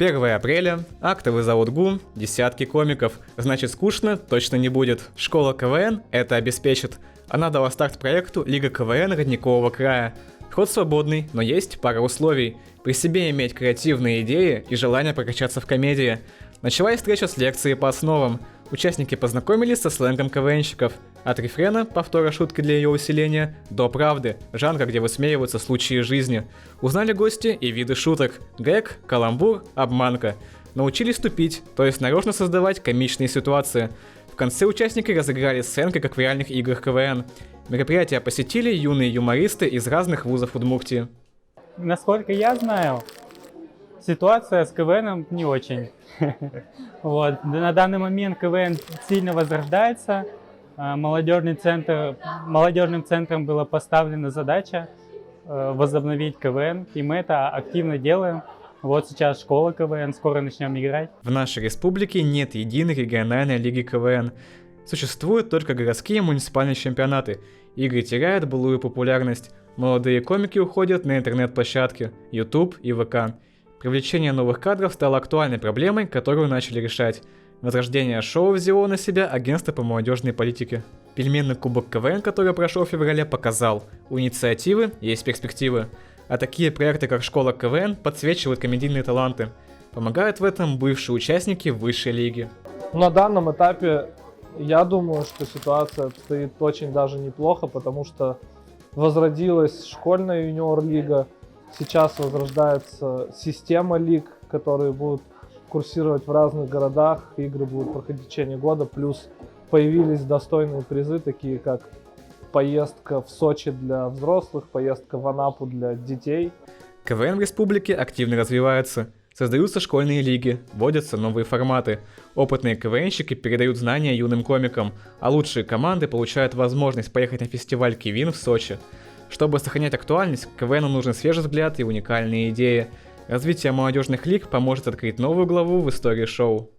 1 апреля, актовый зал УДГУ, десятки комиков. Значит, скучно точно не будет. Школа КВН это обеспечит. Она дала старт проекту Лига КВН Родникового края. Вход свободный, но есть пара условий. При себе иметь креативные идеи и желание прокачаться в комедии. Началась встреча с лекцией по основам. Участники познакомились со сленгом КВНщиков. От рефрена, повтора шутки для ее усиления, до правды, жанра, где высмеиваются случаи жизни. Узнали гости и виды шуток. Гэг, каламбур, обманка. Научились тупить, то есть нарочно создавать комичные ситуации. В конце участники разыграли сценки, как в реальных играх КВН. Мероприятие посетили юные юмористы из разных вузов Удмуртии. Насколько я знаю, ситуация с КВНом не очень. Вот. На данный момент КВН сильно возрождается. Молодежным центром была поставлена задача возобновить КВН, и мы это активно делаем. Вот сейчас школа КВН, скоро начнем играть. В нашей республике нет единой региональной лиги КВН. Существуют только городские муниципальные чемпионаты. Игры теряют былую популярность. Молодые комики уходят на интернет-площадки, YouTube и ВК. Привлечение новых кадров стало актуальной проблемой, которую начали решать. Возрождение шоу взяло на себя агентство по молодежной политике. Пельменный кубок КВН, который прошел в феврале, показал, у инициативы есть перспективы. А такие проекты, как школа КВН, подсвечивают комедийные таланты. Помогают в этом бывшие участники высшей лиги. На данном этапе я думаю, что ситуация обстоит очень даже неплохо, потому что возродилась школьная юниор-лига, сейчас возрождается система лиг, которые будут курсировать в разных городах, игры будут проходить в течение года, плюс появились достойные призы, такие как поездка в Сочи для взрослых, поездка в Анапу для детей. КВН в республике активно развивается. Создаются школьные лиги, вводятся новые форматы. Опытные КВНщики передают знания юным комикам, а лучшие команды получают возможность поехать на фестиваль КВН в Сочи. Чтобы сохранять актуальность, КВНу нужен свежий взгляд и уникальные идеи. Развитие молодежных лиг поможет открыть новую главу в истории шоу.